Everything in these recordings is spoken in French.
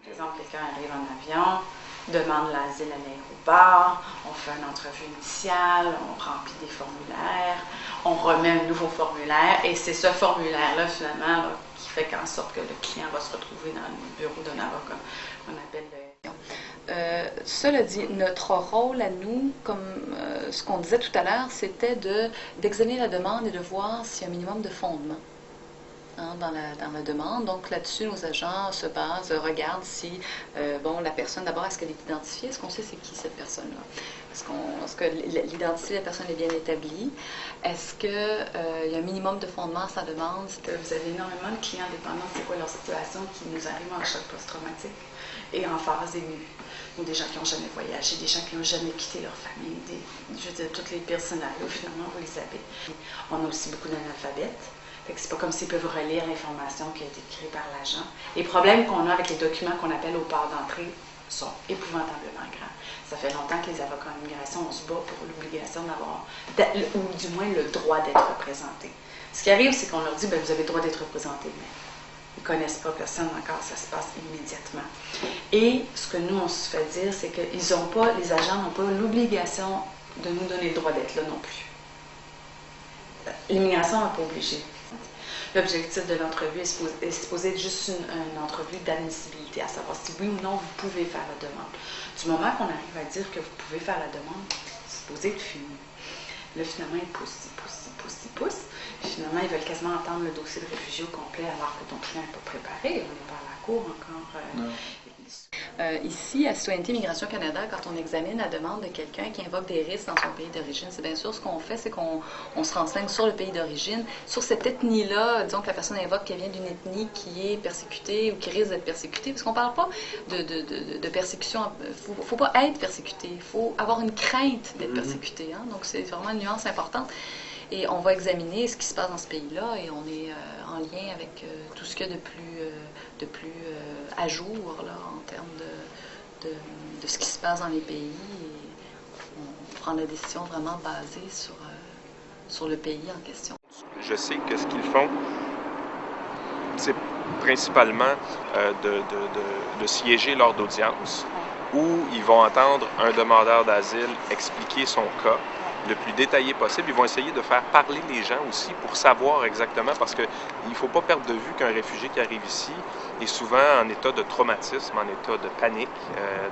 Par exemple, quelqu'un arrive en avion, demande l'asile à l'aéroport, on fait une entrevue initiale, on remplit des formulaires, on remet un nouveau formulaire et c'est ce formulaire-là, finalement, là, qui fait qu'en sorte que le client va se retrouver dans le bureau d'un avocat qu'on appelle cela dit, notre rôle à nous, comme ce qu'on disait tout à l'heure, c'était d'examiner la demande et de voir s'il y a un minimum de fondement dans la demande. Donc là-dessus, nos agents se basent, regardent si, bon, la personne, d'abord, est-ce qu'elle est identifiée? Est-ce qu'on sait c'est qui cette personne-là? Est-ce que l'identité de la personne est bien établie? Est-ce qu'il y a un minimum de fondement à sa demande? Vous avez énormément de clients dépendants, c'est quoi leur situation, qui nous arrivent en choc post-traumatique et en phase aiguë. Ou des gens qui n'ont jamais voyagé, des gens qui n'ont jamais quitté leur famille, je veux dire, tous les pires scénarios, finalement, vous les savez. On a aussi beaucoup d'analphabètes. C'est pas comme s'ils peuvent relire l'information qui a été créée par l'agent. Les problèmes qu'on a avec les documents qu'on appelle au port d'entrée sont épouvantablement grands. Ça fait longtemps que les avocats en immigration, on se bat pour l'obligation d'avoir, ou du moins le droit d'être représenté. Ce qui arrive, c'est qu'on leur dit, bien, vous avez le droit d'être représenté, mais ils ne connaissent pas personne encore, ça se passe immédiatement. Et ce que nous, on se fait dire, c'est que les agents n'ont pas l'obligation de nous donner le droit d'être là non plus. L'immigration n'est pas obligée. L'objectif de l'entrevue est supposé être juste une entrevue d'admissibilité, à savoir si oui ou non vous pouvez faire la demande. Du moment qu'on arrive à dire que vous pouvez faire la demande, c'est supposé être fini. Là, finalement, ils poussent. Puis finalement, ils veulent quasiment entendre le dossier de réfugié au complet alors que ton client n'est pas préparé. On n'est pas à la cour encore. Ici, à Citoyenneté Immigration Canada, quand on examine la demande de quelqu'un qui invoque des risques dans son pays d'origine, c'est bien sûr ce qu'on fait, c'est qu'on se renseigne sur le pays d'origine, sur cette ethnie-là. Disons que la personne invoque qu'elle vient d'une ethnie qui est persécutée ou qui risque d'être persécutée, parce qu'on ne parle pas de persécution. Il ne faut pas être persécuté, il faut avoir une crainte d'être persécuté. Hein? Donc, c'est vraiment une nuance importante. Et on va examiner ce qui se passe dans ce pays-là et on est en lien avec tout ce qu'il y a de plus à jour là, en termes de ce qui se passe dans les pays. Et on prend la décision vraiment basée sur le pays en question. Je sais que ce qu'ils font, c'est principalement de siéger lors d'audience où ils vont entendre un demandeur d'asile expliquer son cas le plus détaillé possible. Ils vont essayer de faire parler les gens aussi pour savoir exactement, parce qu'il ne faut pas perdre de vue qu'un réfugié qui arrive ici est souvent en état de traumatisme, en état de panique.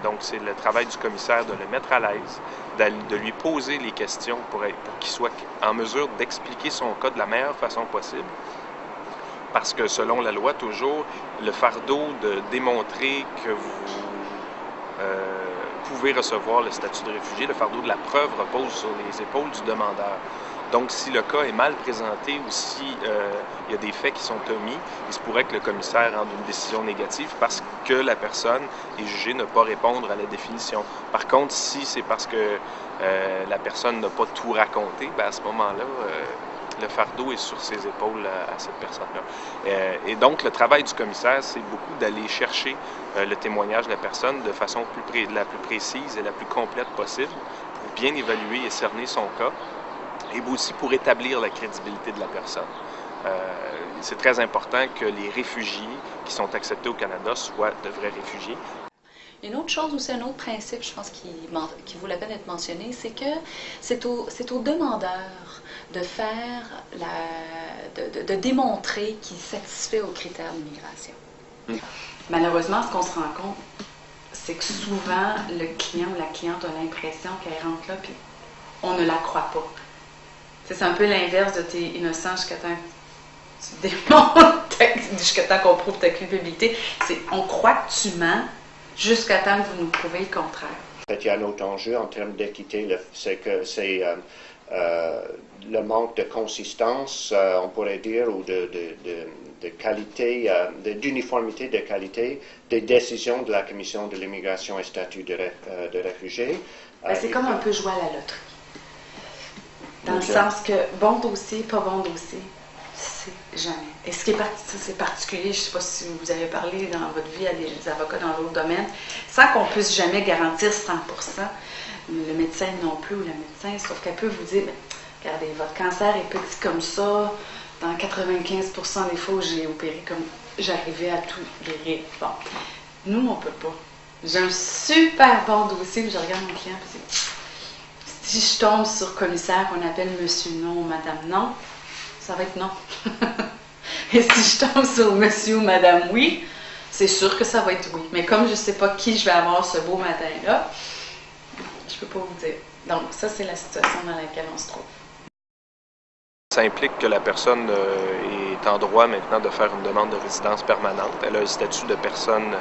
Donc, c'est le travail du commissaire de le mettre à l'aise, de lui poser les questions pour qu'il soit en mesure d'expliquer son cas de la meilleure façon possible. Parce que selon la loi, toujours, le fardeau de démontrer que vous pouvez recevoir le statut de réfugié, le fardeau de la preuve repose sur les épaules du demandeur. Donc, si le cas est mal présenté ou si il y a des faits qui sont omis, il se pourrait que le commissaire rende une décision négative parce que la personne est jugée ne pas répondre à la définition. Par contre, si c'est parce que la personne n'a pas tout raconté, bien à ce moment-là, le fardeau est sur ses épaules à cette personne-là. Et donc, le travail du commissaire, c'est beaucoup d'aller chercher le témoignage de la personne de façon la plus précise et la plus complète possible pour bien évaluer et cerner son cas et aussi pour établir la crédibilité de la personne. C'est très important que les réfugiés qui sont acceptés au Canada soient de vrais réfugiés. Une autre chose aussi, un autre principe, je pense, qui vaut la peine d'être mentionné, c'est que c'est au demandeur de faire de démontrer qu'il est satisfait aux critères d'immigration. Malheureusement, ce qu'on se rend compte, c'est que souvent, le client ou la cliente a l'impression qu'elle rentre là, puis on ne la croit pas. C'est un peu l'inverse de t'es innocent jusqu'à temps que tu démontres, jusqu'à temps qu'on prouve ta culpabilité. C'est on croit que tu mens jusqu'à temps que vous nous prouvez le contraire. En fait, il y a un autre enjeu en termes d'équité, c'est que c'est le manque de consistance, on pourrait dire, ou de qualité, d'uniformité de qualité des décisions de la Commission de l'immigration et statut de réfugiés. C'est comme un peu jouer à la loterie. Dans le sens que bon dossier, pas bon dossier, c'est jamais. Et ce qui est c'est particulier, je ne sais pas si vous avez parlé dans votre vie à des avocats dans d'autres domaines, sans qu'on puisse jamais garantir 100%, le médecin non plus ou la médecin, sauf qu'elle peut vous dire, bien, regardez, votre cancer est petit comme ça, dans 95% des fois où j'ai opéré comme j'arrivais à tout guérir. Bon. Nous, on peut pas. J'ai un super bon dossier, puis je regarde mon client, puis si je tombe sur commissaire qu'on appelle monsieur non ou madame non, ça va être non. Et si je tombe sur monsieur ou madame oui, c'est sûr que ça va être oui. Mais comme je ne sais pas qui je vais avoir ce beau matin-là, je ne peux pas vous dire. Donc ça, c'est la situation dans laquelle on se trouve. Ça implique que la personne est en droit maintenant de faire une demande de résidence permanente. Elle a un statut de personne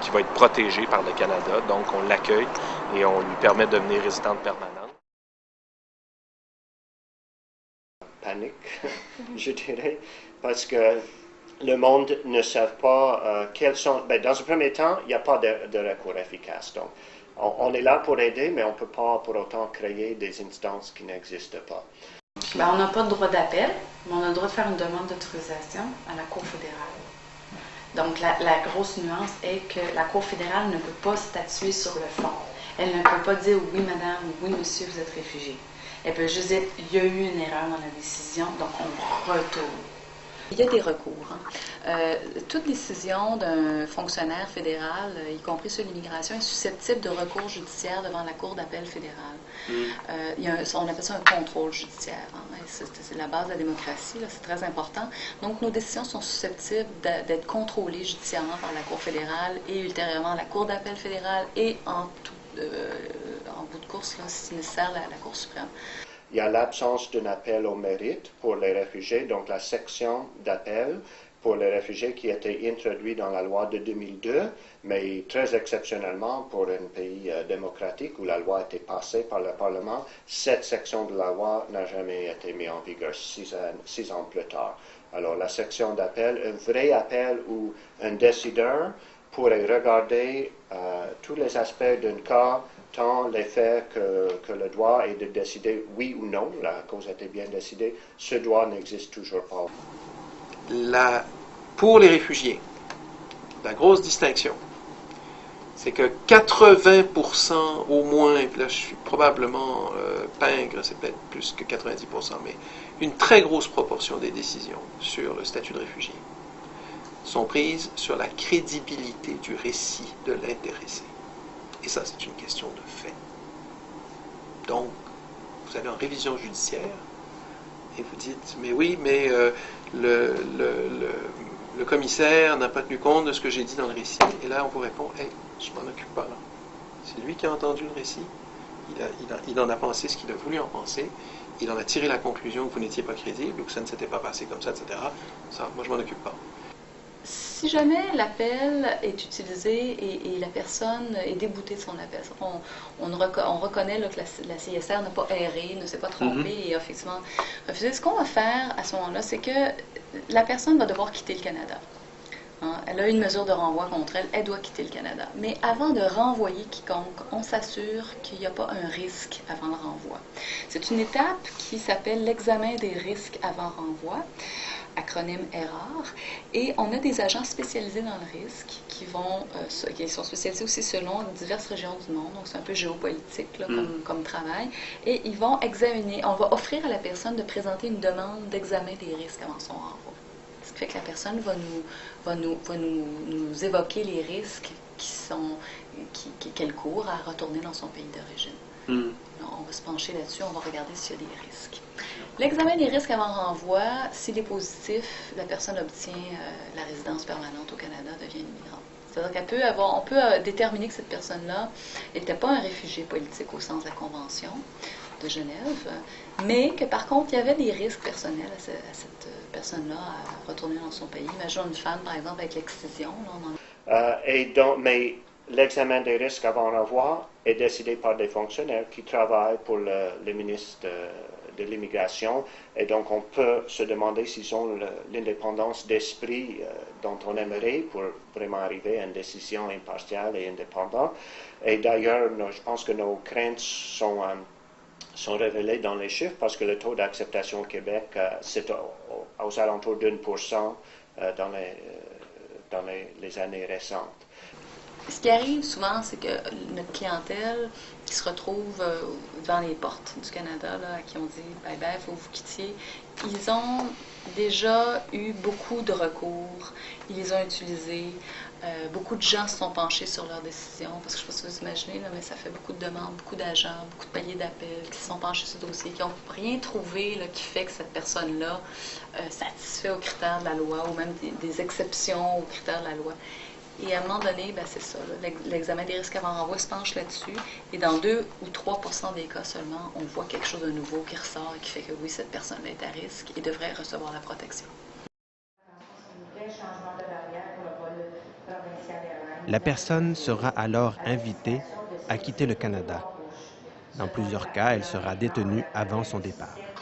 qui va être protégée par le Canada, donc on l'accueille et on lui permet de devenir résidente permanente. Panique, je dirais, parce que le monde ne sait pas quels sont... Ben, dans un premier temps, il n'y a pas de recours efficace. Donc, on est là pour aider, mais on ne peut pas pour autant créer des instances qui n'existent pas. Ben, on n'a pas de droit d'appel, mais on a le droit de faire une demande d'autorisation à la Cour fédérale. Donc, la grosse nuance est que la Cour fédérale ne peut pas statuer sur le fond. Elle ne peut pas dire oui, madame, ou oui, monsieur, vous êtes réfugié. Elle peut juste dire il y a eu une erreur dans la décision, donc on retourne. Il y a des recours. Toute décision d'un fonctionnaire fédéral, y compris sur l'immigration, est susceptible de recours judiciaire devant la Cour d'appel fédérale. On appelle ça un contrôle judiciaire. C'est la base de la démocratie, c'est très important. Donc, nos décisions sont susceptibles d'être contrôlées judiciairement par la Cour fédérale et ultérieurement la Cour d'appel fédérale et en bout de course, là, si nécessaire, la Cour suprême. Il y a l'absence d'un appel au mérite pour les réfugiés, donc la section d'appel pour les réfugiés qui a été introduite dans la loi de 2002, mais très exceptionnellement pour un pays démocratique où la loi a été passée par le Parlement, cette section de la loi n'a jamais été mise en vigueur 6 ans plus tard. Alors la section d'appel, un vrai appel où un décideur pourrait regarder tous les aspects d'un cas, tant les faits que le droit est de décider oui ou non, la cause a été bien décidée, ce droit n'existe toujours pas. Pour les réfugiés, la grosse distinction, c'est que 80% au moins, et puis là je suis probablement pingre, c'est peut-être plus que 90%, mais une très grosse proportion des décisions sur le statut de réfugié sont prises sur la crédibilité du récit de l'intéressé. Et ça, c'est une question de fait. Donc, vous allez en révision judiciaire et vous dites, mais oui, mais le commissaire n'a pas tenu compte de ce que j'ai dit dans le récit. Et là, on vous répond, hey, je m'en occupe pas là. C'est lui qui a entendu le récit. Il en a pensé ce qu'il a voulu en penser. Il en a tiré la conclusion que vous n'étiez pas crédible ou que ça ne s'était pas passé comme ça, etc. Ça, moi, je m'en occupe pas. Si jamais l'appel est utilisé et la personne est déboutée de son appel, on reconnaît là, que la CISR n'a pas erré, ne s'est pas trompée et a effectivement refusé. Ce qu'on va faire à ce moment-là, c'est que la personne va devoir quitter le Canada. Elle a une mesure de renvoi contre elle, elle doit quitter le Canada. Mais avant de renvoyer quiconque, on s'assure qu'il n'y a pas un risque avant le renvoi. C'est une étape qui s'appelle l'examen des risques avant renvoi, acronyme ERAR, et on a des agents spécialisés dans le risque qui sont spécialisés aussi selon diverses régions du monde, donc c'est un peu géopolitique là, comme travail, et ils vont examiner, on va offrir à la personne de présenter une demande d'examen des risques avant son renvoi. Ce qui fait que la personne va nous évoquer les risques qu'elle court à retourner dans son pays d'origine. On va se pencher là-dessus, on va regarder s'il y a des risques. L'examen des risques avant renvoi, s'il est positif, la personne obtient la résidence permanente au Canada, devient une immigrante. C'est-à-dire qu'on peut déterminer que cette personne-là n'était pas un réfugié politique au sens de la Convention de Genève, mais que par contre, il y avait des risques personnels à cette personne-là à retourner dans son pays. Imaginons une femme, par exemple, avec l'excision. Mais l'examen des risques avant renvoi est décidé par des fonctionnaires qui travaillent pour le ministre de l'Immigration, et donc on peut se demander s'ils ont l'indépendance d'esprit dont on aimerait pour vraiment arriver à une décision impartiale et indépendante. Et d'ailleurs, je pense que nos craintes sont révélées dans les chiffres parce que le taux d'acceptation au Québec, c'est aux alentours d'1% dans les années récentes. Ce qui arrive souvent, c'est que notre clientèle qui se retrouve devant les portes du Canada, là, à qui on dit bye bye, il faut que vous quittiez, ils ont déjà eu beaucoup de recours, ils les ont utilisés. Beaucoup de gens se sont penchés sur leurs décisions, parce que je ne sais pas si vous imaginez, là, mais ça fait beaucoup de demandes, beaucoup d'agents, beaucoup de paliers d'appel qui se sont penchés sur ce dossier, qui n'ont rien trouvé là, qui fait que cette personne-là satisfait aux critères de la loi ou même des exceptions aux critères de la loi. Et à un moment donné, ben, c'est ça, l'examen des risques avant renvoi se penche là-dessus, et dans 2 ou 3% des cas seulement, on voit quelque chose de nouveau qui ressort et qui fait que oui, cette personne-là est à risque et devrait recevoir la protection. La personne sera alors invitée à quitter le Canada. Dans plusieurs cas, elle sera détenue avant son départ.